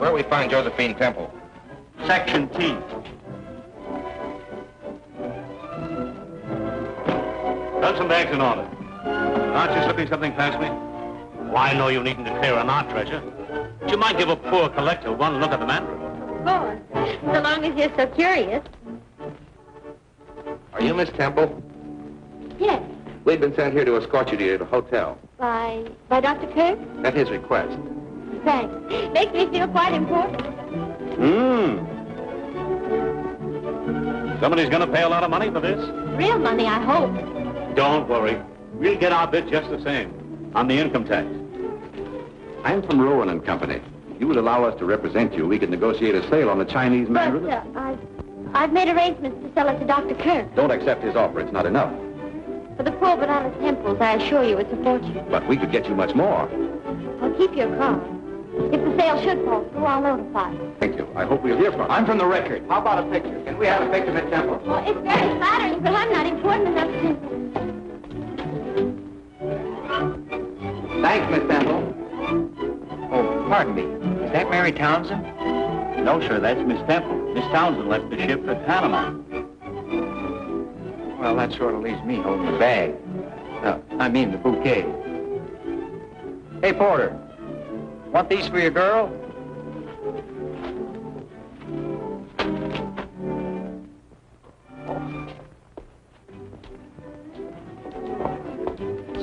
Where do we find Josephine Temple? Section T. Got some bags in order. Aren't you slipping something past me? Well, I know you needn't declare on our treasure. But you might give a poor collector one look at the Mandarin. Of course, so long as you're so curious. Are you Miss Temple? Yes. We've been sent here to escort you to the hotel. By Dr. Kirk? At his request. Thanks. Makes me feel quite important. Somebody's going to pay a lot of money for this? Real money, I hope. Don't worry. We'll get our bit just the same. On the income tax. I'm from Rowan and Company. If you would allow us to represent you, we could negotiate a sale on the Chinese Mandarin. But I've made arrangements to sell it to Dr. Kirk. Don't accept his offer. It's not enough. For the poor but honest temples, I assure you it's a fortune. But we could get you much more. I'll keep your card. If the sale should fall through, I'll notify you. Thank you. I hope we'll hear from you. I'm from the Record. How about a picture? Can we have a picture, Miss Temple? Well, it's very flattering, but I'm not important enough to... Thanks, Miss Temple. Oh, pardon me. Is that Mary Townsend? No, sir, that's Miss Temple. Miss Townsend left the ship at Panama. Well, that sort of leaves me holding the bag. I mean the bouquet. Hey, Porter. Want these for your girl?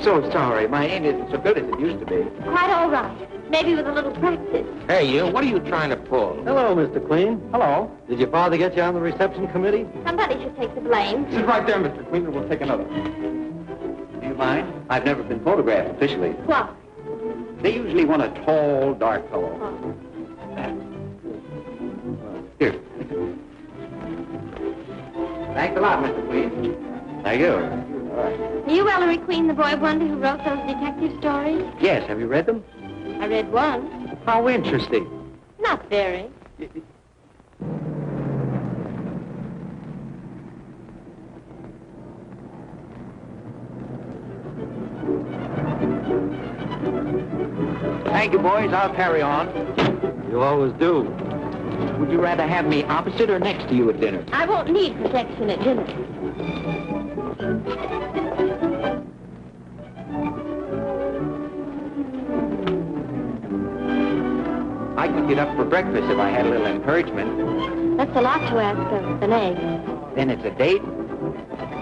So sorry. My aim isn't so good as it used to be. Quite all right. Maybe with a little practice. Hey, you. What are you trying to pull? Hello, Mr. Queen. Hello. Did your father get you on the reception committee? Somebody should take the blame. Sit right there, Mr. Queen, and we'll take another. Do you mind? I've never been photographed officially. What? They usually want a tall, dark fellow. Oh. Here. Thanks a lot, Mr. Queen. Thank you. All right. Are you Ellery Queen, the boy wonder who wrote those detective stories? Yes, have you read them? I read one. How interesting. Not very. Thank you, boys. I'll carry on. You always do. Would you rather have me opposite or next to you at dinner? I won't need protection at dinner. I could get up for breakfast if I had a little encouragement. That's a lot to ask of an egg. Then it's a date?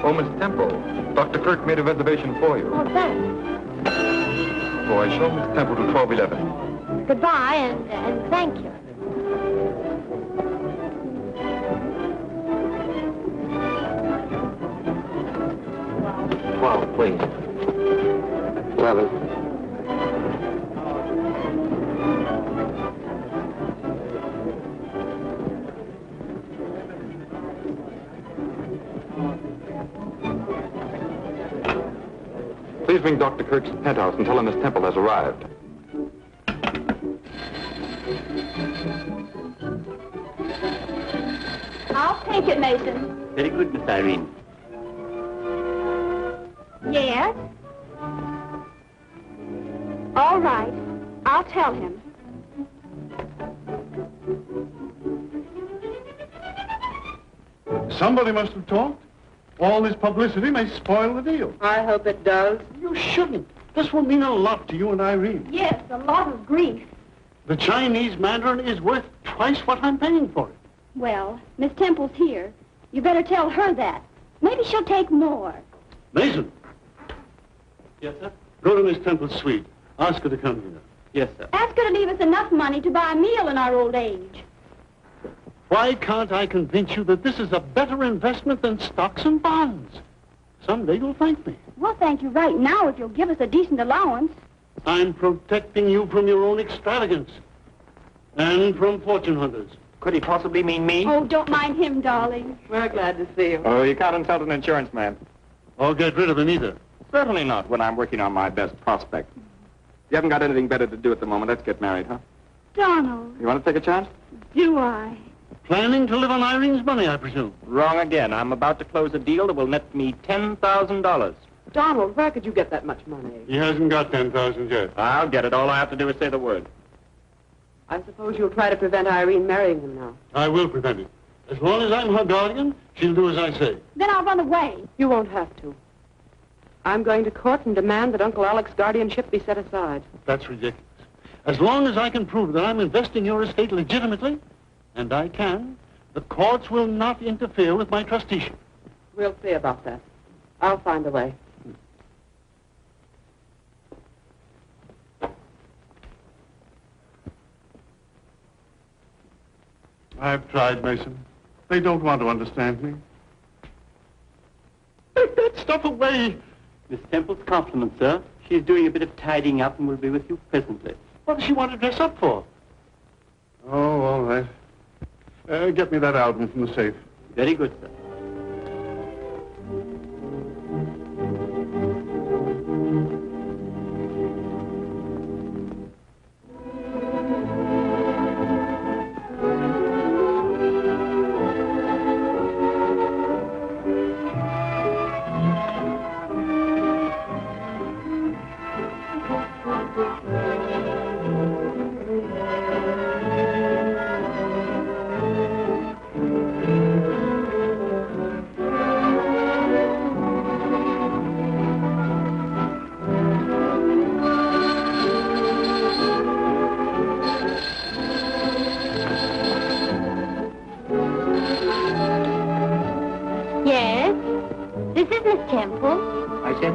Oh, Miss Temple. Dr. Kirk made a reservation for you. Oh, thanks. Oh, I show Miss Temple to 1211. Goodbye, and thank you. Well, please. Well, please ring Dr. Kirk's penthouse and tell him Miss Temple has arrived. I'll take it, Mason. Very good, Miss Irene. Yes? All right. I'll tell him. Somebody must have talked. All this publicity may spoil the deal. I hope it does. You shouldn't. This will mean a lot to you and Irene. Yes, a lot of grief. The Chinese Mandarin is worth twice what I'm paying for it. Well, Miss Temple's here. You better tell her that. Maybe she'll take more. Mason. Yes, sir? Go to Miss Temple's suite. Ask her to come here. Yes, sir. Ask her to leave us enough money to buy a meal in our old age. Why can't I convince you that this is a better investment than stocks and bonds? Someday you'll thank me. We'll thank you right now if you'll give us a decent allowance. I'm protecting you from your own extravagance. And from fortune hunters. Could he possibly mean me? Oh, don't mind him, darling. We're glad to see you. Oh, you can't insult an insurance man. Or get rid of him either. Certainly not when I'm working on my best prospect. You haven't got anything better to do at the moment. Let's get married, huh? Donald, You want to take a chance? do I? Planning to live on Irene's money, I presume. Wrong again. I'm about to close a deal that will net me $10,000. Donald, where could you get that much money? He hasn't got 10,000 yet. I'll get it. All I have to do is say the word. I suppose you'll try to prevent Irene marrying him now. I will prevent it. As long as I'm her guardian, she'll do as I say. Then I'll run away. You won't have to. I'm going to court and demand that Uncle Alec's guardianship be set aside. That's ridiculous. As long as I can prove that I'm investing your estate legitimately, and I can, the courts will not interfere with my trusteeship. We'll see about that. I'll find a way. I've tried, Mason. They don't want to understand me. Take that stuff away. Miss Temple's compliments, sir. She's doing a bit of tidying up and will be with you presently. What does she want to dress up for? Oh, all right. Get me that album from the safe. Very good, sir.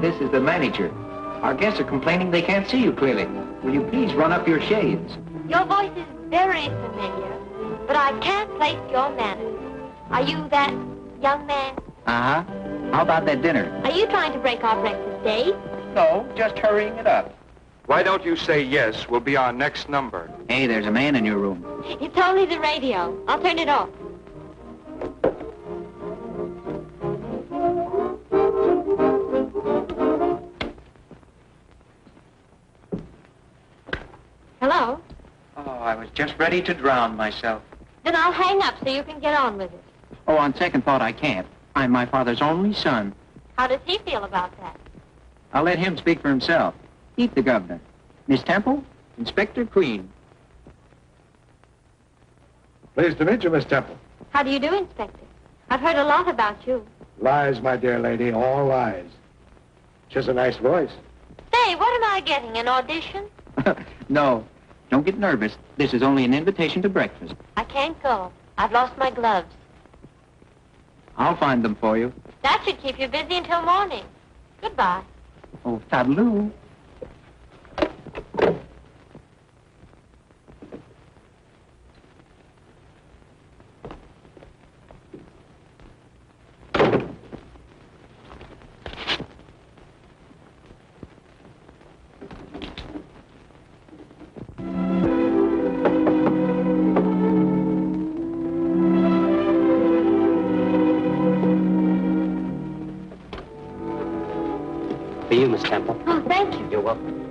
This is the manager. Our guests are complaining they can't see you clearly. Will you please run up your shades? Your voice is very familiar, but I can't place your manners. Are you that young man? Uh-huh. How about that dinner? Are you trying to break our breakfast date? No, just hurrying it up. Why don't you say yes? Will be our next number. Hey, there's a man in your room. It's only the radio. I'll turn it off. Hello? Oh, I was just ready to drown myself. Then I'll hang up so you can get on with it. Oh, on second thought, I can't. I'm my father's only son. How does he feel about that? I'll let him speak for himself. Meet the governor. Miss Temple, Inspector Queen. Pleased to meet you, Miss Temple. How do you do, Inspector? I've heard a lot about you. Lies, my dear lady, all lies. She's a nice voice. Say, what am I getting, an audition? No, don't get nervous. This is only an invitation to breakfast. I can't go. I've lost my gloves. I'll find them for you. That should keep you busy until morning. Goodbye. Oh, toodaloo. For you, Miss Temple. Oh, thank you. You're welcome.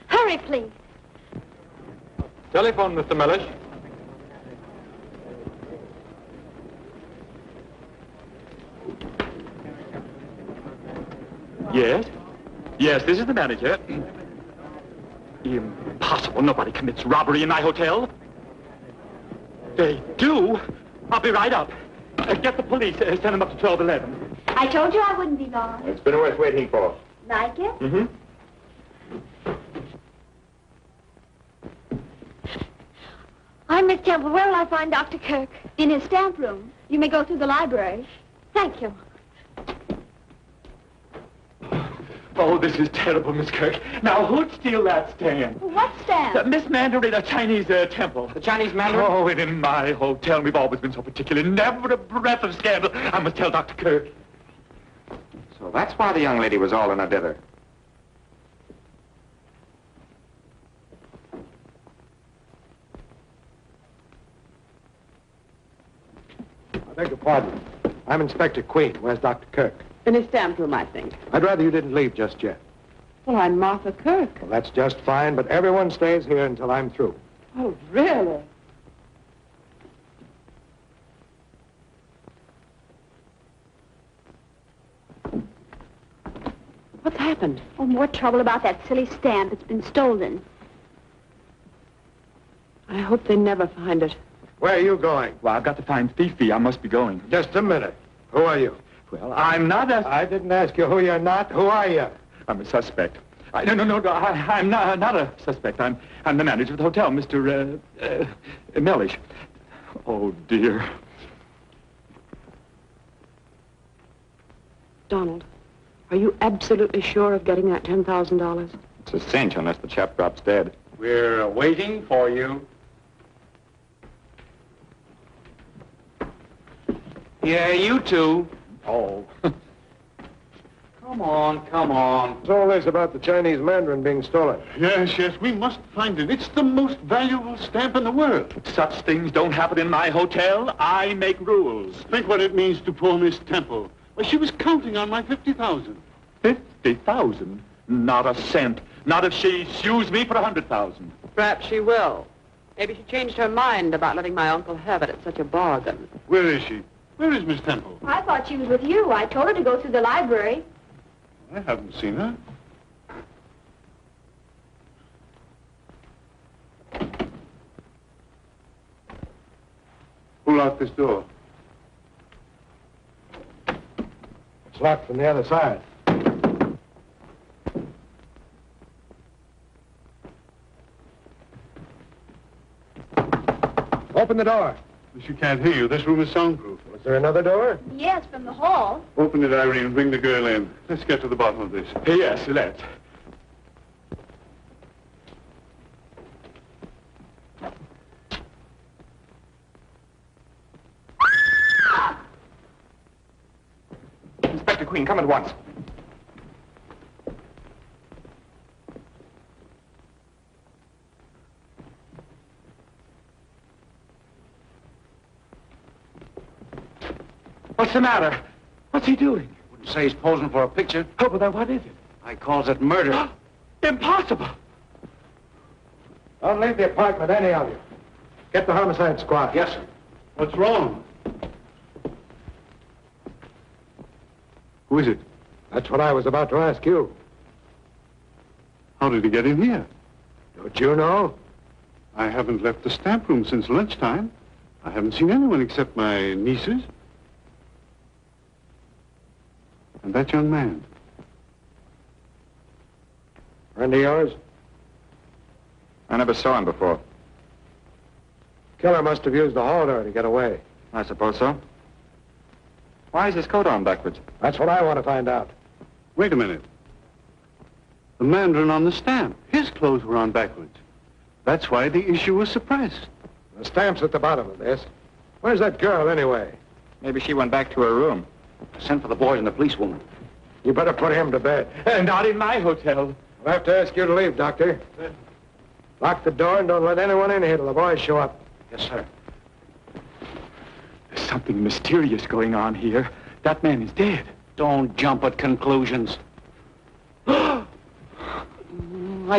Hurry, please. Telephone, Mr. Mellish. Yes? Yes, this is the manager. Impossible. Nobody commits robbery in my hotel. They do? I'll be right up. Get the police. Send them up to 1211. I told you I wouldn't be long. It's been worth waiting for. Like it? Mm-hmm. I'm Miss Temple. Where will I find Dr. Kirk? In his stamp room. You may go through the library. Thank you. Oh, this is terrible, Miss Kirk. Now, who'd steal that stamp? What stamp? Miss Mandarin, a Chinese temple. The Chinese Mandarin? Oh, and in my hotel, we've always been so particular. Never a breath of scandal. I must tell Dr. Kirk. So that's why the young lady was all in a dither. I beg your pardon. I'm Inspector Queen. Where's Dr. Kirk? In his stamp room, I think. I'd rather you didn't leave just yet. Well, I'm Martha Kirk. Well, that's just fine, but everyone stays here until I'm through. Oh, really? What's happened? Oh, more trouble about that silly stamp. It's been stolen. I hope they never find it. Where are you going? Well, I've got to find Fifi. I must be going. Just a minute. Who are you? Well, I'm not a... I didn't ask you who you're not. Who are you? I'm a suspect. No, I'm not a suspect. I'm the manager of the hotel, Mr. Mellish. Oh, dear. Donald, are you absolutely sure of getting that $10,000? It's a cinch unless the chap drops dead. We're waiting for you. Yeah, you two. Oh. Come on. What's all this about the Chinese Mandarin being stolen? Yes, we must find it. It's the most valuable stamp in the world. Such things don't happen in my hotel. I make rules. Think what it means to poor Miss Temple. Well, she was counting on my 50,000. 50,000? Not a cent. Not if she sues me for 100,000. Perhaps she will. Maybe she changed her mind about letting my uncle have it at such a bargain. Where is she? Where is Miss Temple? I thought she was with you. I told her to go through the library. I haven't seen her. Who locked this door? It's locked from the other side. Open the door. She can't hear you. This room is soundproof. Was there another door? Yes, from the hall. Open it, Irene, and bring the girl in. Let's get to the bottom of this. Yes, let's. Inspector Queen, come at once. What's the matter? What's he doing? Wouldn't say he's posing for a picture. Oh, but then what is it? I calls it murder. Impossible. Don't leave the apartment, any of you. Get the homicide squad. Yes, sir. What's wrong? Who is it? That's what I was about to ask you. How did he get in here? Don't you know? I haven't left the stamp room since lunchtime. I haven't seen anyone except my nieces. And that young man. Friend of yours? I never saw him before. Killer must have used the hall door to get away. I suppose so. Why is his coat on backwards? That's what I want to find out. Wait a minute. The Mandarin on the stamp. His clothes were on backwards. That's why the issue was suppressed. The stamp's at the bottom of this. Where's that girl, anyway? Maybe she went back to her room. Send for the boys and the policewoman. You better put him to bed. Not in my hotel. I'll have to ask you to leave, Doctor. Lock the door and don't let anyone in here till the boys show up. Yes, sir. There's something mysterious going on here. That man is dead. Don't jump at conclusions. I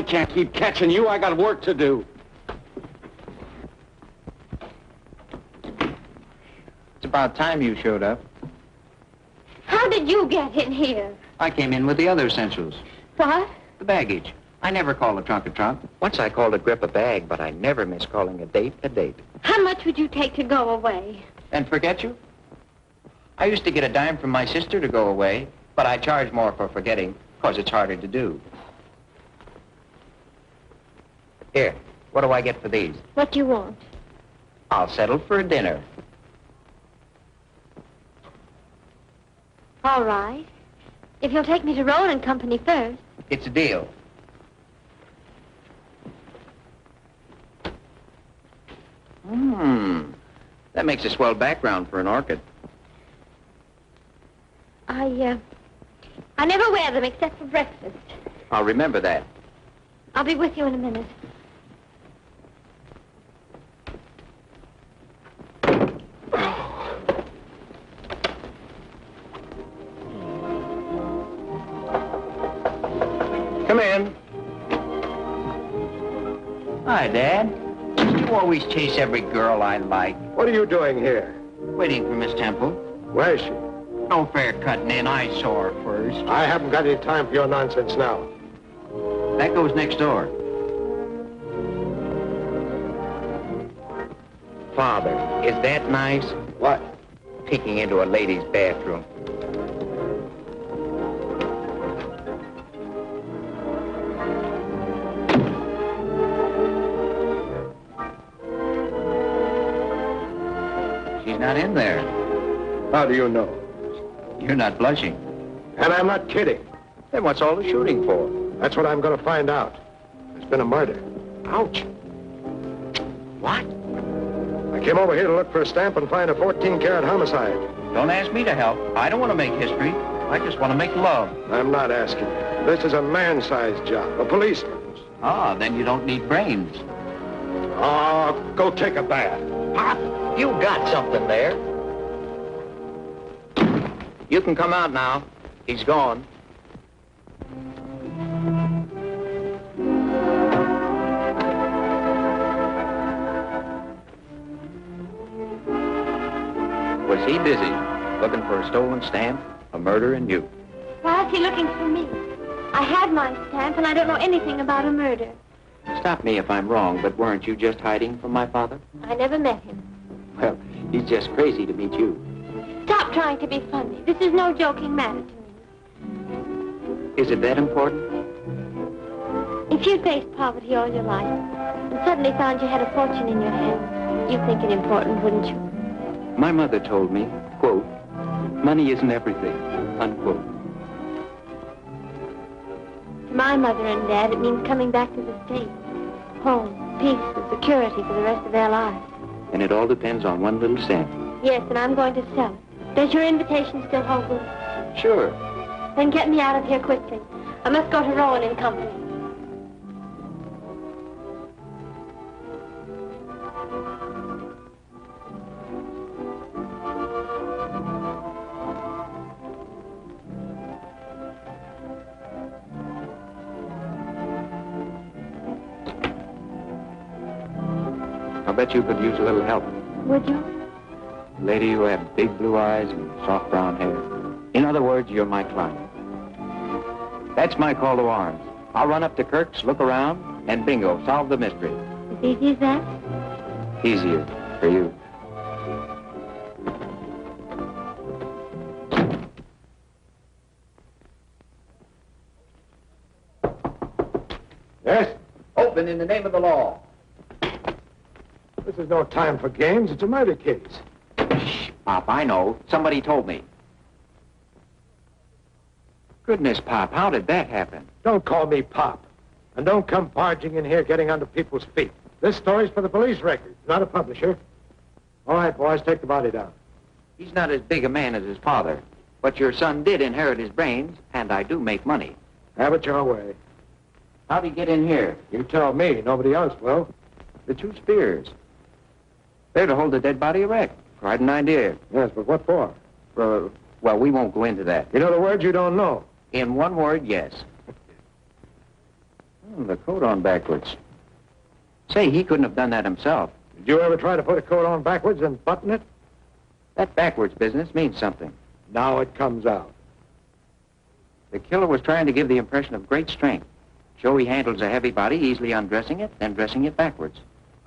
can't keep catching you. I got work to do. It's about time you showed up. How did you get in here? I came in with the other essentials. What? The baggage. I never call a trunk a trunk. Once I called a grip a bag, but I never miss calling a date a date. How much would you take to go away? And forget you? I used to get a dime from my sister to go away, but I charge more for forgetting, because it's harder to do. Here, what do I get for these? What do you want? I'll settle for a dinner. All right. If you'll take me to Rowan and Company first. It's a deal. That makes a swell background for an orchid. I never wear them except for breakfast. I'll remember that. I'll be with you in a minute. Come in. Hi, Dad. You always chase every girl I like. What are you doing here? Waiting for Miss Temple. Where is she? No fair cutting in. I saw her first. I haven't got any time for your nonsense now. That goes next door. Father, is that nice? What? Peeking into a lady's bathroom. She's not in there. How do you know? You're not blushing. And I'm not kidding. Then what's all the shooting for? That's what I'm going to find out. There's been a murder. Ouch. What? I came over here to look for a stamp and find a 14-carat homicide. Don't ask me to help. I don't want to make history. I just want to make love. I'm not asking you. This is a man-sized job, a policeman's. Ah, then you don't need brains. Oh, go take a bath. Pop, you got something there. You can come out now. He's gone. Was he busy looking for a stolen stamp, a murder, and you? Why is he looking for me? I had my stamp, and I don't know anything about a murder. Stop me if I'm wrong, but weren't you just hiding from my father? I never met him. Well, he's just crazy to meet you. Stop trying to be funny. This is no joking matter to me. Is it that important? If you faced poverty all your life and suddenly found you had a fortune in your hands, you'd think it important, wouldn't you? My mother told me, quote, money isn't everything, unquote. To my mother and Dad, it means coming back to the States. Home, peace, and security for the rest of their lives. And it all depends on one little stamp. Yes, and I'm going to sell it. Does your invitation still hold good? Sure. Then get me out of here quickly. I must go to Rowan and Company. I bet you could use a little help. Would you? Lady, you have big blue eyes and soft brown hair. In other words, you're my client. That's my call to arms. I'll run up to Kirk's, look around, and bingo, solve the mystery. As easy as that? Easier for you. Yes? Open in the name of the law. This is no time for games. It's a murder case. Shh, Pop, I know. Somebody told me. Goodness, Pop, how did that happen? Don't call me Pop. And don't come barging in here getting under people's feet. This story's for the police record, not a publisher. All right, boys, take the body down. He's not as big a man as his father. But your son did inherit his brains, and I do make money. Have it your way. How'd he get in here? You tell me. Nobody else will. The two spears. They're to hold the dead body erect. Quite an idea. Yes, but what for? Well, we won't go into that. You know the words you don't know. In one word, yes. The coat on backwards. Say, he couldn't have done that himself. Did you ever try to put a coat on backwards and button it? That backwards business means something. Now it comes out. The killer was trying to give the impression of great strength. Show he handles a heavy body, easily undressing it, then dressing it backwards.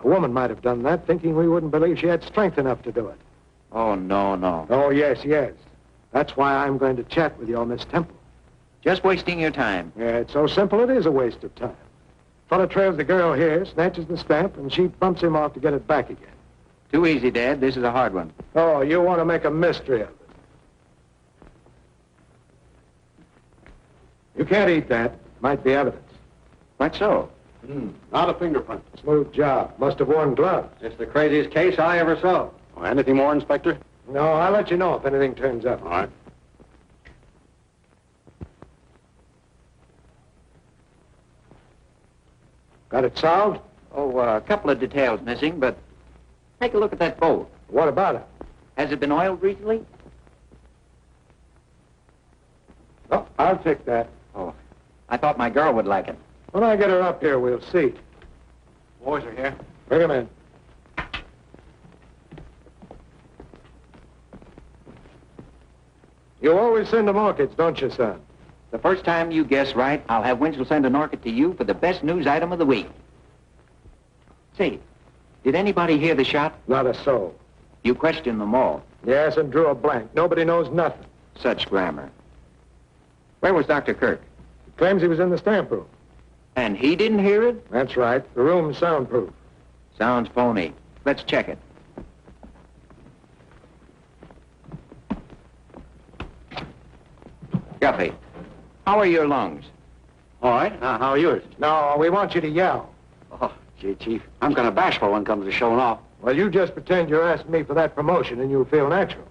A woman might have done that, thinking we wouldn't believe she had strength enough to do it. Oh, no. Oh, yes. That's why I'm going to chat with your Miss Temple. Just wasting your time. Yeah, it's so simple it is a waste of time. Fellow trails the girl here, snatches the stamp, and she bumps him off to get it back again. Too easy, Dad. This is a hard one. Oh, you want to make a mystery of it. You can't eat that. Might be evidence. What so? Not a fingerprint. Smooth job. Must have worn gloves. It's the craziest case I ever saw. Oh, anything more, Inspector? No, I'll let you know if anything turns up. All right. Got it solved? Oh, a couple of details missing, but take a look at that bolt. What about it? Has it been oiled recently? Oh, I'll take that. Oh, I thought my girl would like it. When I get her up here, we'll see. Boys are here. Bring him in. You always send them orchids, don't you, son? The first time you guess right, I'll have Winchell send an orchid to you for the best news item of the week. Say, did anybody hear the shot? Not a soul. You questioned them all. Yes, and drew a blank. Nobody knows nothing. Such grammar. Where was Dr. Kirk? He claims he was in the stamp room. And he didn't hear it? That's right. The room's soundproof. Sounds phony. Let's check it. Guffey, how are your lungs? All right. How are yours? No, we want you to yell. Oh, gee, Chief. I'm kind of bashful when it comes to showing off. Well, you just pretend you're asking me for that promotion and you'll feel natural.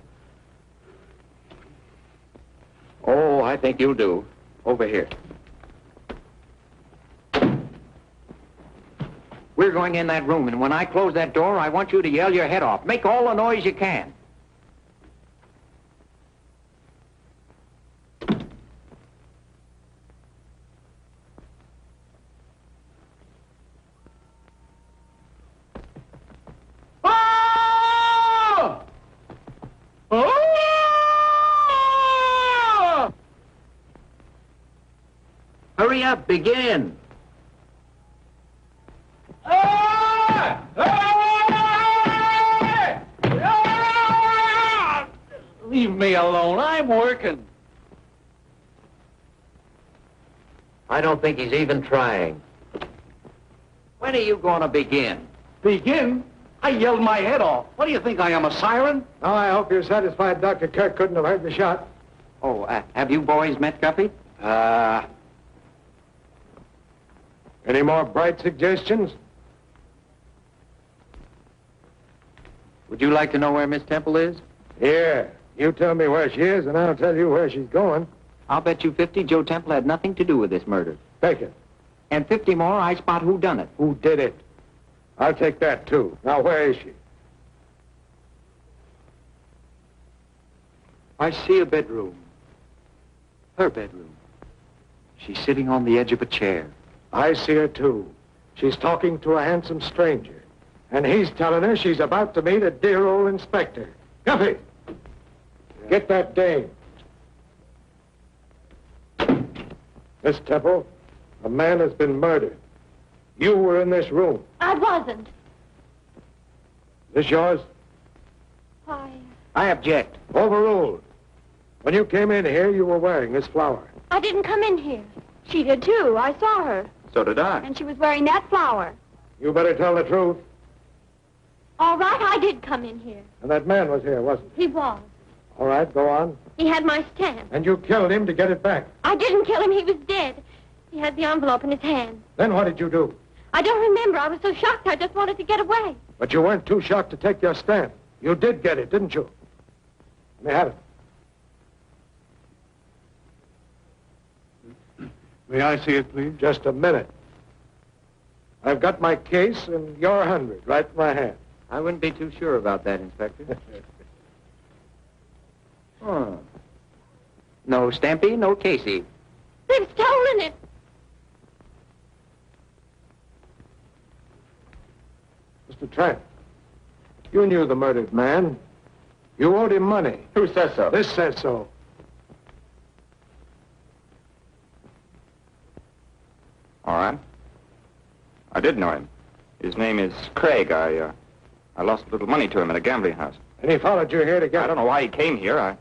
Oh, I think you'll do. Over here. We're going in that room, and when I close that door, I want you to yell your head off. Make all the noise you can. Oh! Oh! Hurry up, begin. Leave me alone. I'm working. I don't think he's even trying. When are you going to begin? Begin? I yelled my head off. What do you think I am, a siren? Now, I hope you're satisfied Dr. Kirk couldn't have heard the shot. Oh, have you boys met Guffey? Any more bright suggestions? Would you like to know where Miss Temple is? Here. You tell me where she is, and I'll tell you where she's going. I'll bet you 50 Joe Temple had nothing to do with this murder. Take it. And 50 more, I spot who done it. Who did it? I'll take that, too. Now, where is she? I see a bedroom. Her bedroom. She's sitting on the edge of a chair. I see her, too. She's talking to a handsome stranger. And he's telling her she's about to meet a dear old inspector. Guffey! Get that dame. Miss Temple, a man has been murdered. You were in this room. I wasn't. Is this yours? I object. Overruled. When you came in here, you were wearing this flower. I didn't come in here. She did, too. I saw her. So did I. And she was wearing that flower. You better tell the truth. All right, I did come in here. And that man was here, wasn't he? He was. All right, go on. He had my stamp. And you killed him to get it back. I didn't kill him. He was dead. He had the envelope in his hand. Then what did you do? I don't remember. I was so shocked I just wanted to get away. But you weren't too shocked to take your stand. You did get it, didn't you? Let me have it. May I see it, please? Just a minute. I've got my case and your 100 right in my hand. I wouldn't be too sure about that, Inspector. Oh. No Stampy, no Casey. They've stolen it. Mr. Trent, you knew the murdered man. You owed him money. Who says so? This says so. All right. I did know him. His name is Craig. I lost a little money to him at a gambling house. And he followed you here to get I don't know why he came here. I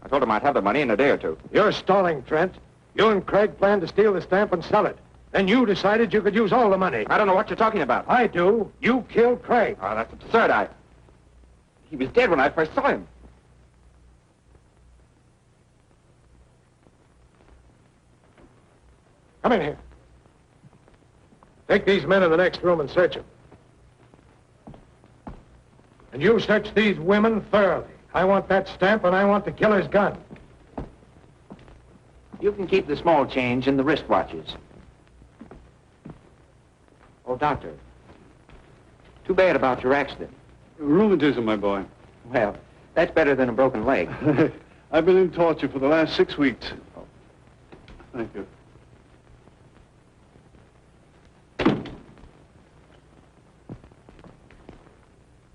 told him I'd have the money in a day or two. You're stalling, Trent. You and Craig planned to steal the stamp and sell it. Then you decided you could use all the money. I don't know what you're talking about. I do. You killed Craig. Oh, that's absurd. He was dead when I first saw him. Come in here. Take these men in the next room and search them. And you search these women thoroughly. I want that stamp and I want the killer's gun. You can keep the small change and the wristwatches. Oh, Doctor. Too bad about your accident. Rheumatism, my boy. Well, that's better than a broken leg. I've been in torture for the last 6 weeks. Thank you.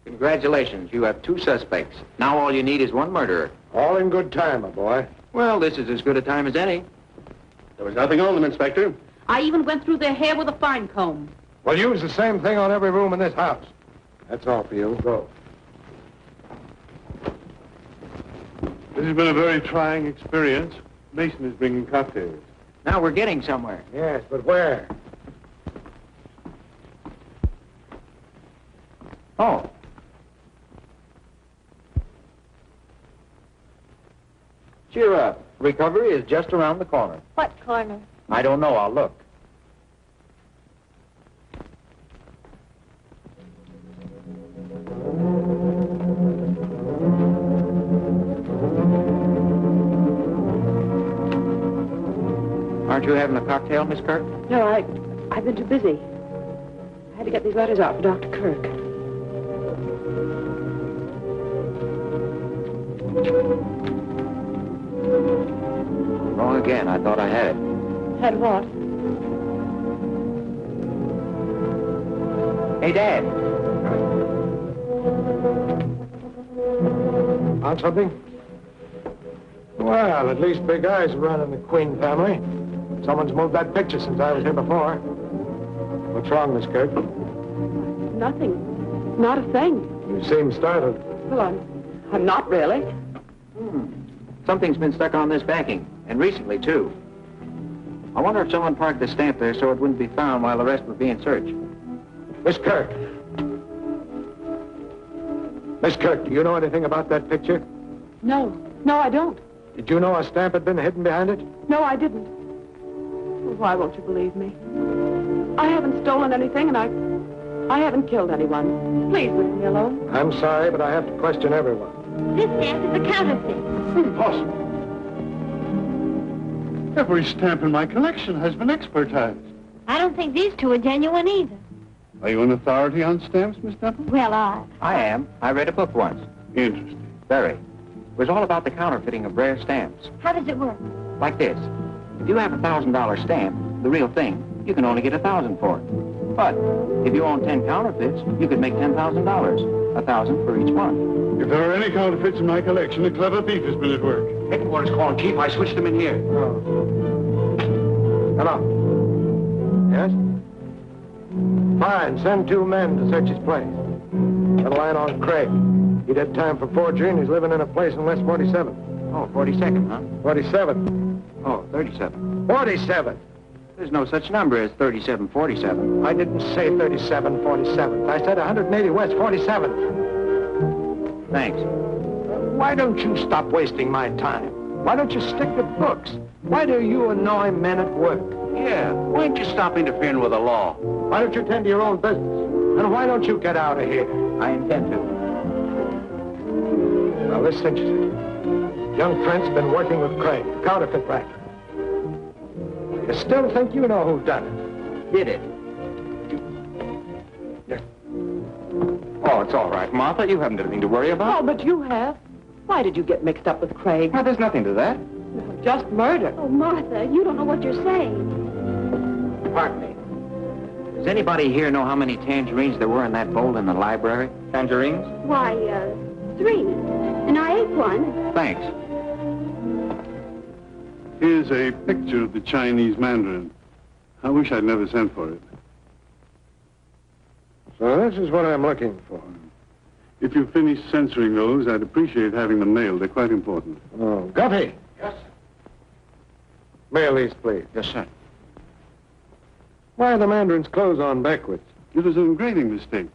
Congratulations, you have 2 suspects. Now all you need is 1 murderer. All in good time, my boy. Well, this is as good a time as any. There was nothing on them, Inspector. I even went through their hair with a fine comb. Well, use the same thing on every room in this house. That's all for you. Go. This has been a very trying experience. Mason is bringing cocktails. Now we're getting somewhere. Yes, but where? Oh. Cheer up. Recovery is just around the corner. What corner? I don't know. I'll look. Aren't you having a cocktail, Miss Kirk? No, I've been too busy. I had to get these letters out for Dr. Kirk. Wrong again. I thought I had it. Had what? Hey, Dad. Found something? Well, at least Big Eye's running the Queen family. Someone's moved that picture since I was here before. What's wrong, Miss Kirk? Nothing. Not a thing. You seem startled. Well, I'm not really. Something's been stuck on this backing, and recently, too. I wonder if someone parked the stamp there so it wouldn't be found while the rest were being searched. Miss Kirk. Miss Kirk, do you know anything about that picture? No. No, I don't. Did you know a stamp had been hidden behind it? No, I didn't. Well, why won't you believe me? I haven't stolen anything, and I haven't killed anyone. Please leave me alone. I'm sorry, but I have to question everyone. This stamp is a counterfeit. Impossible. Every stamp in my collection has been expertized. I don't think these 2 are genuine either. Are you an authority on stamps, Miss Temple? Well, I am. I read a book once. Interesting. Very. It was all about the counterfeiting of rare stamps. how does it work? Like this. If you have a $1,000 stamp, the real thing, you can only get $1,000 for it. But if you own 10 counterfeits, you could make $10,000. $1,000 for each one. If there are any counterfeits in my collection, a clever thief has been at work. Headquarters calling, Chief. I switched them in here. Oh. Hello. Yes? Fine. Send 2 men to search his place. Got a line on Craig. He did time for forgery, and he's living in a place in West 47. Oh, 42nd, huh? 47. Oh, 37. 47. There's no such number as 3747. I didn't say 37, 47. I said 180 West 47. Thanks. Why don't you stop wasting my time? Why don't you stick to books? Why do you annoy men at work? Yeah, why don't you stop interfering with the law? Why don't you tend to your own business? And why don't you get out of here? I intend to. Well, this cinches it. Young Trent's been working with Craig, counterfeit racket. You still think you know who done it? Did it? Oh, it's all right, Martha. You haven't anything to worry Oh, about. but you have. Why did you get mixed up with Craig? Well, there's nothing to that. Just murder. Oh, Martha, you don't know what you're saying. Pardon me. Does anybody here know how many tangerines there were in that bowl in the library? Tangerines? Why, 3. And I ate one. Thanks. Here's a picture of the Chinese Mandarin. I wish I'd never sent for it. So this is what I'm looking for. If you finish censoring those, I'd appreciate having them mailed. They're quite important. Oh, Guffey. Yes, Mail these, please. Yes, sir. Why are the Mandarin's clothes on backwards? It was an engraving mistake.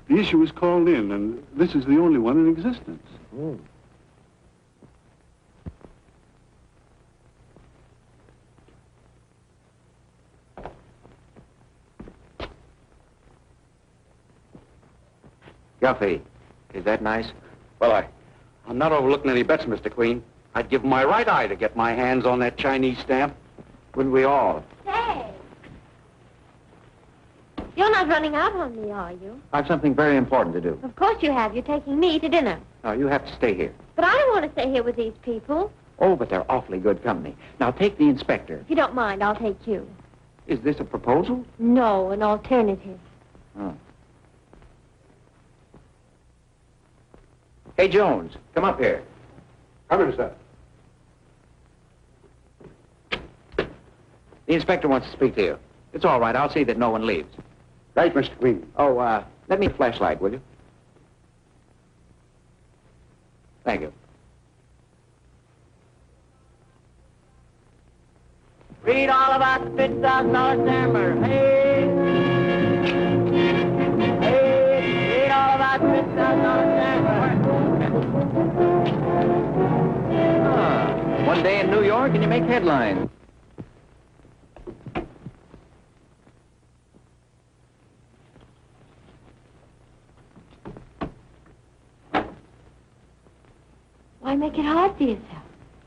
The issue is called in, and this is the only one in existence. Hmm. Guffey, is that nice? Well, I'm not overlooking any bets, Mr. Queen. I'd give my right eye to get my hands on that Chinese stamp. Wouldn't we all? Say. You're not running out on me, are you? I've something very important to do. Of course you have. You're taking me to dinner. No, you have to stay here. But I don't want to stay here with these people. Oh, but they're awfully good company. Now, take the inspector. If you don't mind, I'll take you. Is this a proposal? No, an alternative. Oh. Hey, Jones, come up here. Come in, sir. The inspector wants to speak to you. It's all right. I'll see that no one leaves. Right, Mr. Queen. Oh, let me flashlight, will you? Thank you. Read all about $50,000 stammer. Hey! Hey! Read all about $50,000 stammer. One day in New York and you make headlines. Why make it hard for yourself?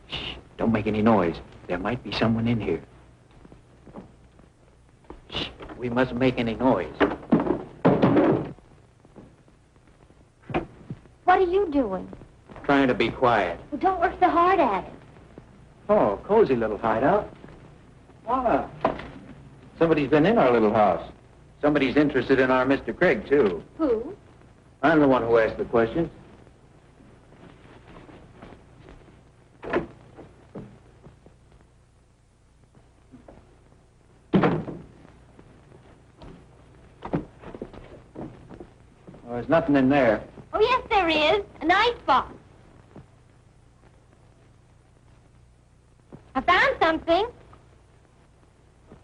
Shh, don't make any noise. There might be someone in here. Shh, we mustn't make any noise. What are you doing? Trying to be quiet. Well, don't work so hard at it. Oh, cozy little hideout. Ah, somebody's been in our little house. Somebody's interested in our Mr. Craig, too. Who? I'm the one who asked the question. Oh, there's nothing in there. Oh, yes, there is. An icebox. I found something.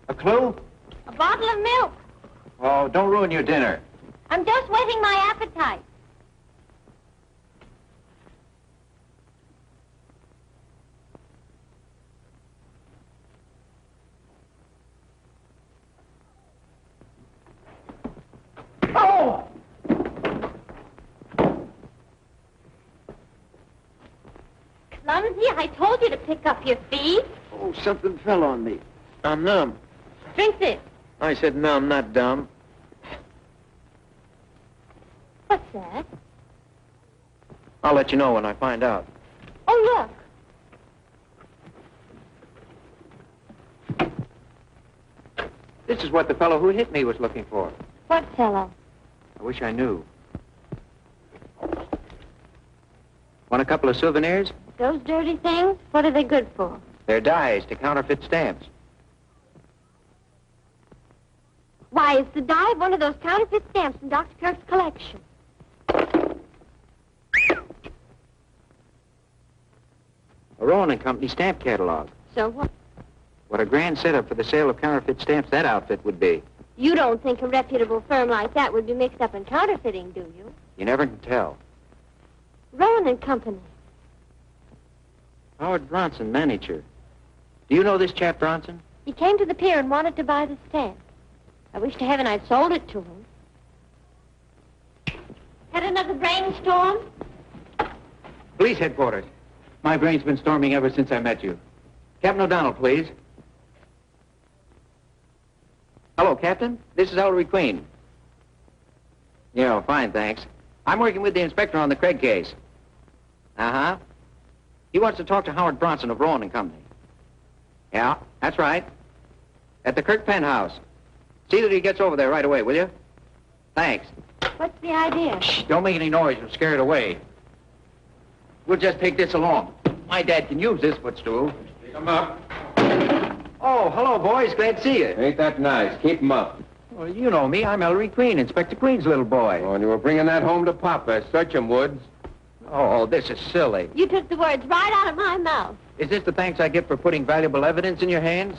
A clue? A bottle of milk. Oh, don't ruin your dinner. I'm just whetting my appetite. Oh! Clumsy, I told you to pick up your feet. Oh, something fell on me. I'm numb. Drink this. I said numb, not dumb. What's that? I'll let you know when I find out. Oh, look. This is what the fellow who hit me was looking for. What fellow? I wish I knew. Want a couple of souvenirs? Those dirty things? What are they good for? They're dies to counterfeit stamps. Why, it's the die of one of those counterfeit stamps in Dr. Kirk's collection. A Rowan & Company stamp catalog. So what? What a grand setup for the sale of counterfeit stamps that outfit would be. You don't think a reputable firm like that would be mixed up in counterfeiting, do you? You never can tell. Rowan & Company. Howard Bronson, manager. Do you know this chap, Bronson? He came to the pier and wanted to buy the stamp. I wish to heaven I'd sold it to him. Had another brainstorm? Police headquarters. My brain's been storming ever since I met you. Captain O'Donnell, please. Hello, Captain. This is Ellery Queen. Yeah, fine, thanks. I'm working with the inspector on the Craig case. Uh-huh. He wants to talk to Howard Bronson of Rowan & Company. Yeah, that's right. At the Kirk penthouse. See that he gets over there right away, will you? Thanks. What's the idea? Shh, don't make any noise. You'll scare it away. We'll just take this along. My dad can use this footstool. Come up. Oh, hello, boys. Glad to see you. Ain't that nice? Keep 'em up. Well, you know me. I'm Ellery Queen, Inspector Queen's little boy. Oh, and you were bringing that home to Papa. Search him, Woods. Oh, this is silly. You took the words right out of my mouth. Is this the thanks I get for putting valuable evidence in your hands?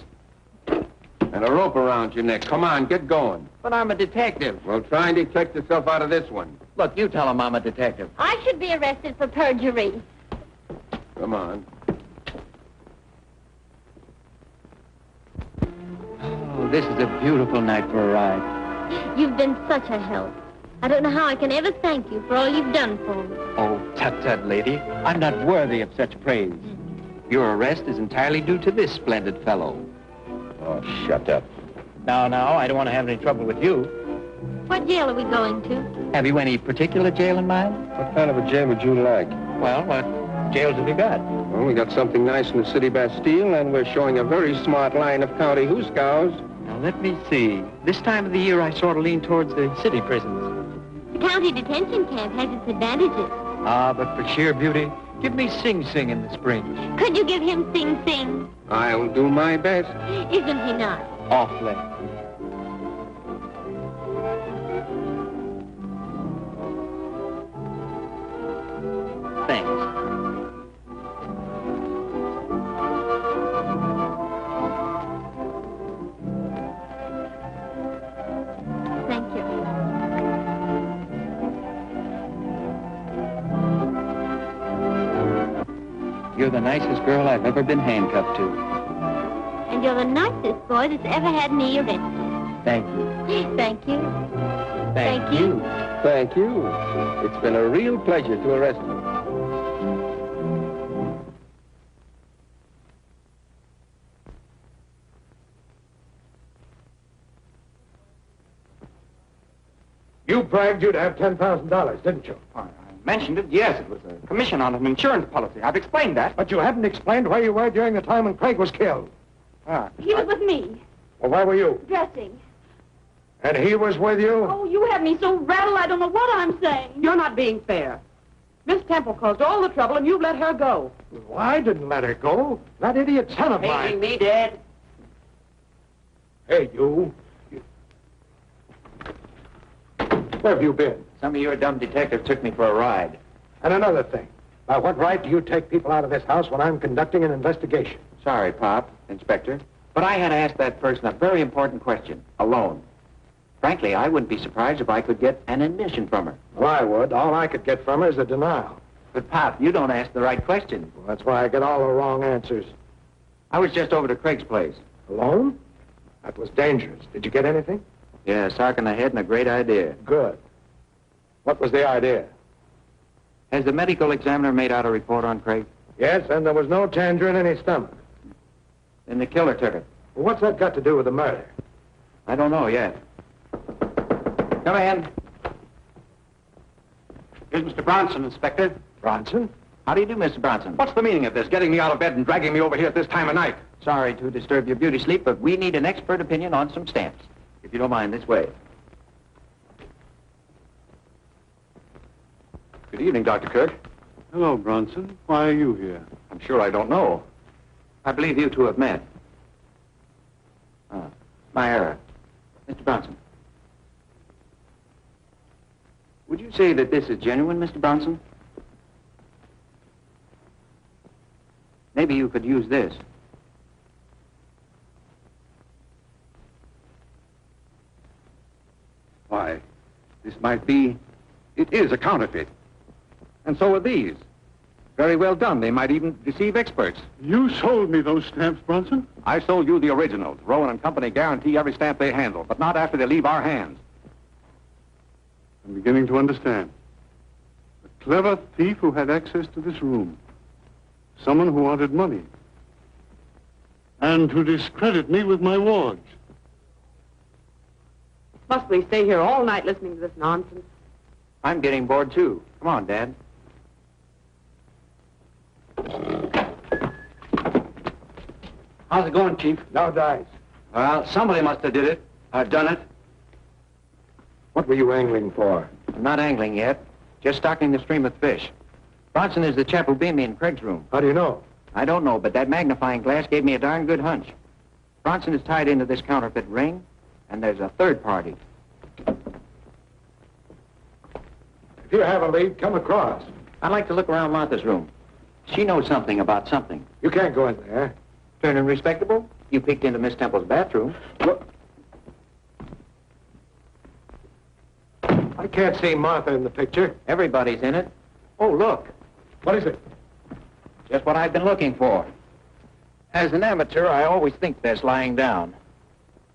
And a rope around your neck. Come on, get going. But I'm a detective. Well, try and detect yourself out of this one. Look, you tell him I'm a detective. I should be arrested for perjury. Come on. Oh, this is a beautiful night for a ride. You've been such a help. I don't know how I can ever thank you for all you've done for me. Oh, tut-tut, lady. I'm not worthy of such praise. Your arrest is entirely due to this splendid fellow. Oh, shut up. Now, I don't want to have any trouble with you. What jail are we going to? Have you any particular jail in mind? What kind of a jail would you like? Well, what jails have you got? Well, we got something nice in the city Bastille, and we're showing a very smart line of county hoosegows. Now, let me see. This time of the year, I sort of lean towards the city prisons. The county detention camp has its advantages. Ah, but for sheer beauty, give me Sing Sing in the spring. Could you give him Sing Sing? I'll do my best. Isn't he not? Awfully. Thanks. Thank you. You're the nicest girl I've ever been handcuffed to. And you're the nicest boy that's ever had me arrested. Thank you. Thank you. Thank you. Thank you. It's been a real pleasure to arrest you. You bragged you'd have $10,000, didn't you? I mentioned it, yes. It was a commission on an insurance policy. I've explained that. But you haven't explained where you were during the time when Craig was killed. He was with me, Well, where were you? dressing. And he was with you? Oh, you have me so rattled I don't know what I'm saying. You're not being fair. Miss Temple caused all the trouble, and you've let her go. Well, I didn't let her go. That idiot son of mine. Me, Dad? Hey, you. Where have you been? Some of your dumb detectives took me for a ride. And another thing. By what right do you take people out of this house when I'm conducting an investigation? Sorry, Pop, Inspector, but I had to ask that person a very important question, alone. Frankly, I wouldn't be surprised if I could get an admission from her. Well, I would. All I could get from her is a denial. But, Pop, you don't ask the right question. Well, that's why I get all the wrong answers. I was just over to Craig's place. Alone? That was dangerous. Did you get anything? Yeah, a sock in the head and a great idea. Good. What was the idea? Has the medical examiner made out a report on Craig? Yes, and there was no tangerine in his stomach. Then the killer took it. Well, what's that got to do with the murder? I don't know yet. Come in. Here's Mr. Bronson, Inspector. Bronson? How do you do, Mr. Bronson? What's the meaning of this? Getting me out of bed and dragging me over here at this time of night? Sorry to disturb your beauty sleep, but we need an expert opinion on some stamps. If you don't mind, this way. Good evening, Dr. Kirk. Hello, Bronson. Why are you here? I'm sure I don't know. I believe you two have met. My error. Mr. Bronson. Would you say that this is genuine, Mr. Bronson? Maybe you could use this. Why, this might be... It is a counterfeit. And so are these. Very well done. They might even deceive experts. You sold me those stamps, Bronson? I sold you the originals. Rowan and Company guarantee every stamp they handle, but not after they leave our hands. I'm beginning to understand. A clever thief who had access to this room. Someone who wanted money. And to discredit me with my wards. Must we stay here all night listening to this nonsense? I'm getting bored, too. Come on, Dad. How's it going, Chief? No dice. Well, somebody must have did it. Done it. What were you angling for? I'm not angling yet. Just stocking the stream of fish. Bronson is the chap who beat me in Craig's room. How do you know? I don't know, but that magnifying glass gave me a darn good hunch. Bronson is tied into this counterfeit ring, and there's a third party. If you have a lead, come across. I'd like to look around Martha's room. She knows something about something. You can't go in there. Turning respectable? You peeked into Miss Temple's bathroom. What? I can't see Martha in the picture. Everybody's in it. Oh, look. What is it? Just what I've been looking for. As an amateur, I always think best lying down.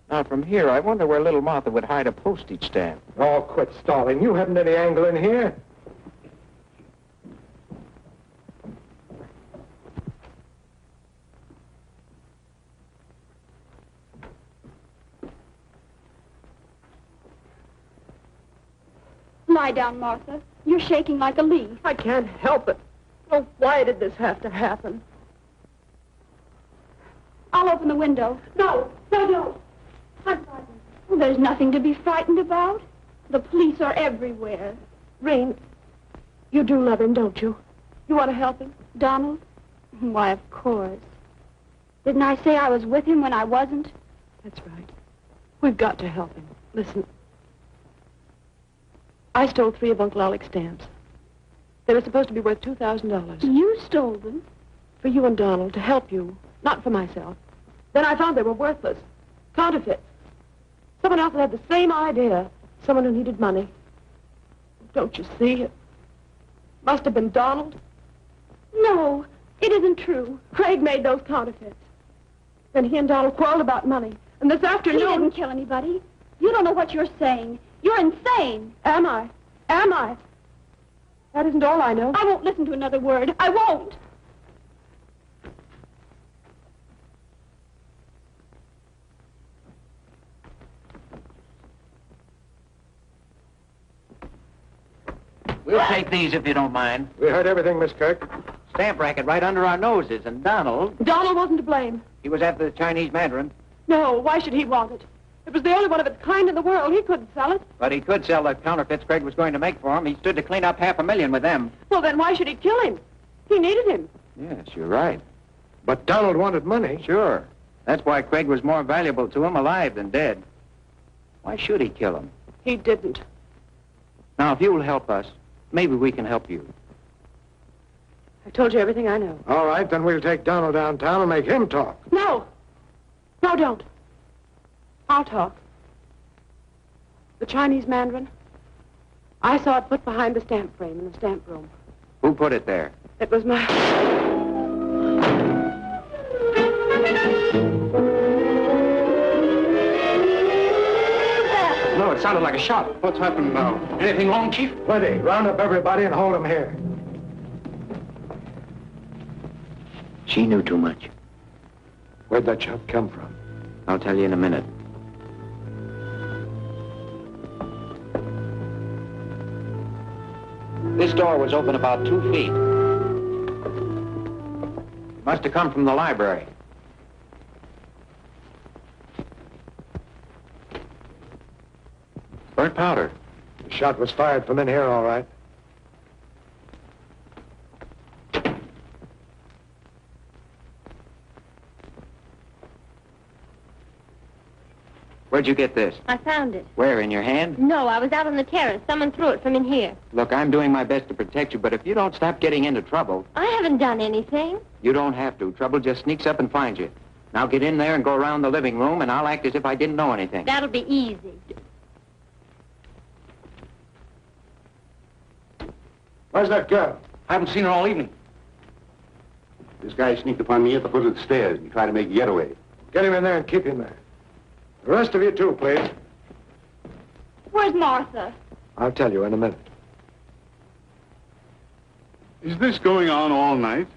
Now, from here, I wonder where little Martha would hide a postage stamp. Oh, quit stalling. You haven't any angle in here. Lie down, Martha. You're shaking like a leaf. I can't help it. Oh, why did this have to happen? I'll open the window. No, no. I'm frightened. Well, there's nothing to be frightened about. The police are everywhere. Rain, you do love him, don't you? You want to help him? Donald? Why, of course. Didn't I say I was with him when I wasn't? That's right. We've got to help him. Listen. I stole 3 of Uncle Alec's stamps. They were supposed to be worth $2,000. You stole them? For you and Donald, to help you, not for myself. Then I found they were worthless. Counterfeit. Someone else had the same idea. Someone who needed money. Don't you see? It must have been Donald. No, it isn't true. Craig made those counterfeits. Then he and Donald quarreled about money. And this afternoon... He didn't kill anybody. You don't know what you're saying. You're insane. Am I? Am I? That isn't all I know. I won't listen to another word. I won't. We'll take these if you don't mind. We heard everything, Miss Kirk. Stamp racket right under our noses, and Donald... Donald wasn't to blame. He was after the Chinese Mandarin. No, why should he want it? It was the only one of its kind in the world. He couldn't sell it. But he could sell the counterfeits Craig was going to make for him. He stood to clean up $500,000 with them. Well, then why should he kill him? He needed him. Yes, you're right. But Donald wanted money. Sure. That's why Craig was more valuable to him alive than dead. Why should he kill him? He didn't. Now, if you'll help us, maybe we can help you. I told you everything I know. All right, then we'll take Donald downtown and make him talk. No. No, don't. I'll talk. The Chinese Mandarin. I saw it put behind the stamp frame in the stamp room. Who put it there? It was my... No, it sounded like a shot. What's happened now? Anything wrong, Chief? Plenty. Round up everybody and hold them here. She knew too much. Where'd that shot come from? I'll tell you in a minute. This door was open about 2 feet. Must have come from the library. Burnt powder. The shot was fired from in here, all right. Where'd you get this? I found it. Where, in your hand? No, I was out on the terrace. Someone threw it from in here. Look, I'm doing my best to protect you, but if you don't stop getting into trouble... I haven't done anything. You don't have to. Trouble just sneaks up and finds you. Now get in there and go around the living room, and I'll act as if I didn't know anything. That'll be easy. Where's that girl? I haven't seen her all evening. This guy sneaked upon me at the foot of the stairs and tried to make a getaway. Get him in there and keep him there. The rest of you, too, please. Where's Martha? I'll tell you in a minute. Is this going on all night?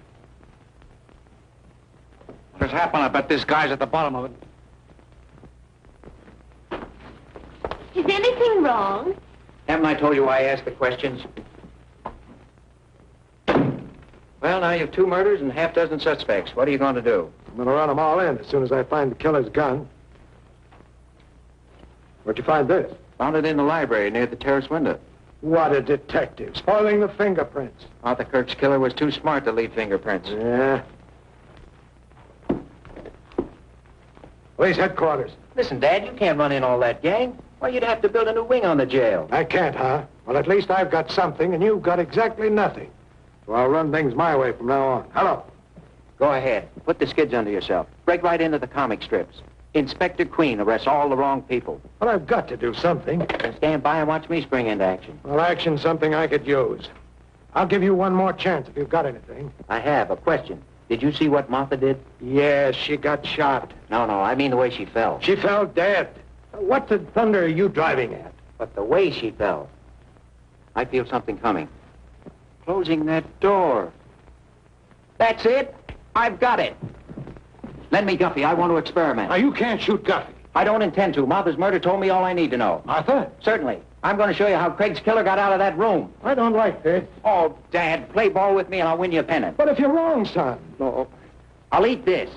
What's happened? I bet this guy's at the bottom of it. Is anything wrong? Haven't I told you why I asked the questions? Well, now you've 2 murders and half dozen suspects. What are you going to do? I'm going to run them all in as soon as I find the killer's gun. Where'd you find this? Found it in the library near the terrace window. What a detective. Spoiling the fingerprints. Arthur Kirk's killer was too smart to leave fingerprints. Yeah. Police headquarters. Listen, Dad, you can't run in all that gang. Why, you'd have to build a new wing on the jail. I can't, huh? Well, at least I've got something, and you've got exactly nothing. So I'll run things my way from now on. Hello. Go ahead. Put the skids under yourself. Break right into the comic strips. Inspector Queen arrests all the wrong people. Well, I've got to do something. Then stand by and watch me spring into action. Well, action's something I could use. I'll give you one more chance if you've got anything. I have. A question. Did you see what Martha did? Yes, she got shot. No, I mean the way she fell. She fell dead. What the thunder are you driving at? But the way she fell. I feel something coming. Closing that door. That's it. I've got it. Lend me Guffey. I want to experiment. Now, you can't shoot Guffey. I don't intend to. Martha's murder told me all I need to know. Martha? Certainly. I'm going to show you how Craig's killer got out of that room. I don't like this. Oh, Dad, play ball with me and I'll win you a pennant. But if you're wrong, son. No. I'll eat this.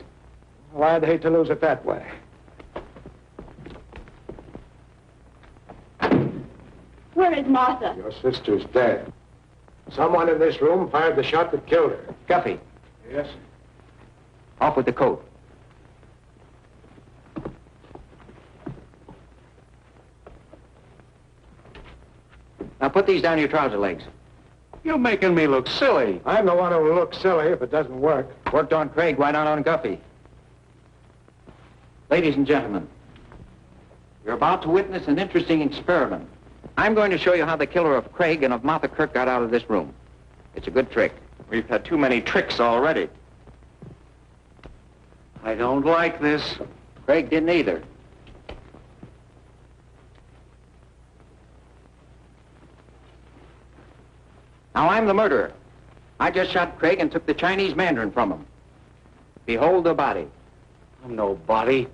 Well, I'd hate to lose it that way. Where is Martha? Your sister's dead. Someone in this room fired the shot that killed her. Guffey. Yes? Off with the coat. Now put these down your trouser legs. You're making me look silly. I'm the one who will look silly if it doesn't work. Worked on Craig, why not on Guffey? Ladies and gentlemen, you're about to witness an interesting experiment. I'm going to show you how the killer of Craig and of Martha Kirk got out of this room. It's a good trick. We've had too many tricks already. I don't like this. Craig didn't either. Now I'm the murderer. I just shot Craig and took the Chinese Mandarin from him. Behold the body. No body.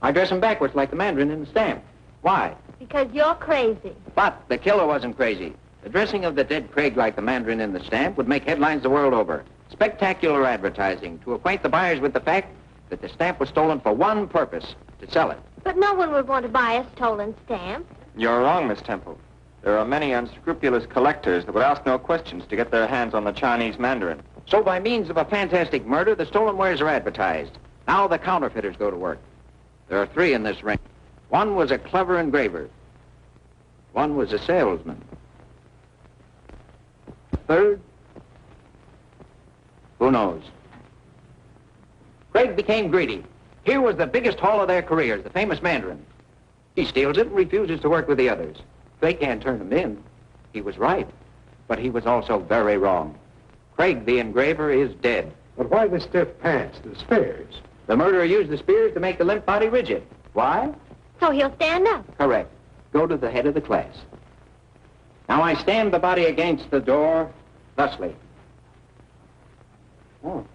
I dress him backwards like the Mandarin in the stamp. Why? Because you're crazy. But the killer wasn't crazy. The dressing of the dead Craig like the Mandarin in the stamp would make headlines the world over. Spectacular advertising to acquaint the buyers with the fact that the stamp was stolen for one purpose, to sell it. But no one would want to buy a stolen stamp. You're wrong, Miss Temple. There are many unscrupulous collectors that would ask no questions to get their hands on the Chinese Mandarin. So by means of a fantastic murder, the stolen wares are advertised. Now the counterfeiters go to work. There are 3 in this ring. One was a clever engraver. One was a salesman. Third? Who knows? Craig became greedy. Here was the biggest haul of their careers, the famous Mandarin. He steals it and refuses to work with the others. They can't turn him in. He was right, but he was also very wrong. Craig, the engraver, is dead. But why the stiff pants, the spears? The murderer used the spears to make the limp body rigid. Why? So he'll stand up. Correct. Go to the head of the class. Now I stand the body against the door, thusly. Oh.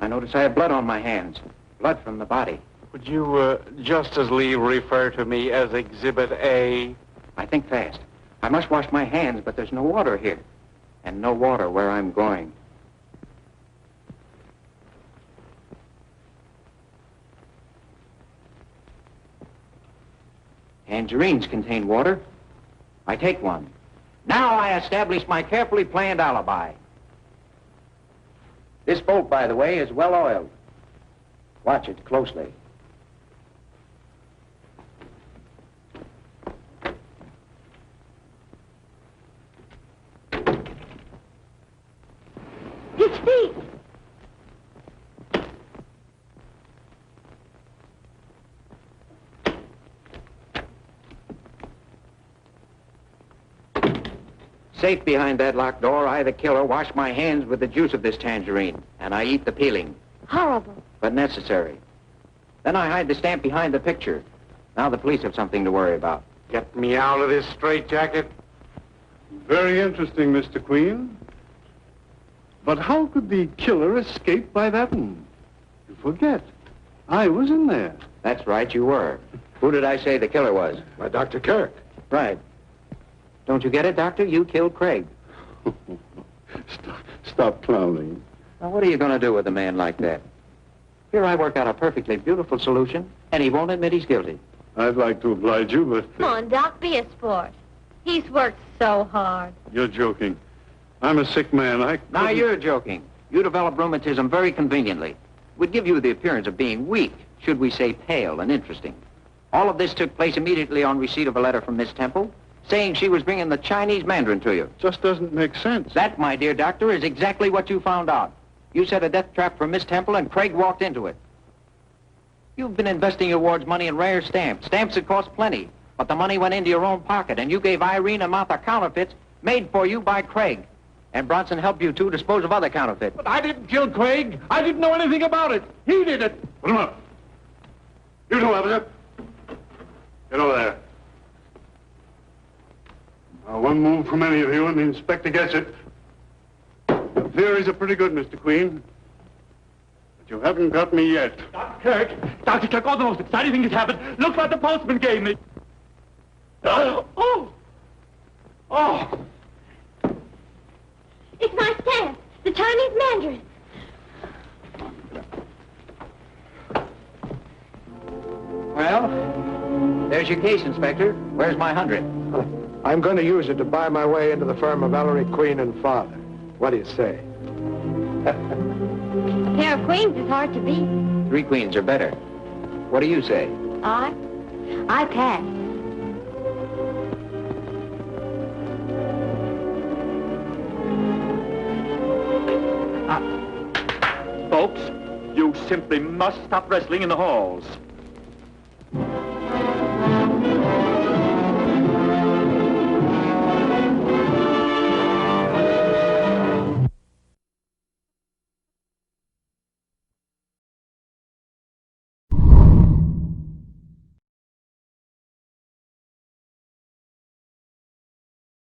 I notice I have blood on my hands. Blood from the body. Would you just as leave refer to me as Exhibit A? I think fast. I must wash my hands, but there's no water here. And no water where I'm going. Tangerines contain water. I take one. Now I establish my carefully planned alibi. This bolt, by the way, is well oiled. Watch it closely. His feet! Safe behind that locked door, I, the killer, wash my hands with the juice of this tangerine, and I eat the peeling. Horrible. But necessary. Then I hide the stamp behind the picture. Now the police have something to worry about. Get me out of this straitjacket. Very interesting, Mr. Queen. But how could the killer escape by that one? You forget. I was in there. That's right, you were. Who did I say the killer was? By Dr. Kirk. Right. Don't you get it, Doctor? You killed Craig. Stop clowning. Now, what are you going to do with a man like that? Here I work out a perfectly beautiful solution, and he won't admit he's guilty. I'd like to oblige you, but... Come on, Doc, be a sport. He's worked so hard. You're joking. I'm a sick man. Now you're joking. You develop rheumatism very conveniently. Would give you the appearance of being weak, should we say pale and interesting. All of this took place immediately on receipt of a letter from Miss Temple, saying she was bringing the Chinese Mandarin to you. Just doesn't make sense. That, my dear doctor, is exactly what you found out. You set a death trap for Miss Temple, and Craig walked into it. You've been investing your ward's money in rare stamps, stamps that cost plenty, but the money went into your own pocket, and you gave Irene a mouth of counterfeits made for you by Craig. And Bronson helped you to dispose of other counterfeits. But I didn't kill Craig. I didn't know anything about it. He did it. Put him up. You two, officer. Get over there. Now, one move from any of you, and the inspector gets it. The theories are pretty good, Mr. Queen. But you haven't got me yet. Dr. Kirk, all the most exciting thing has happened. Look what the postman gave me. Oh! It's my stamp, the Chinese Mandarin. Well, there's your case, Inspector. Where's my 100? I'm going to use it to buy my way into the firm of Ellery Queen and Father. What do you say? A pair of queens is hard to beat. 3 queens are better. What do you say? I pass. Folks, you simply must stop wrestling in the halls.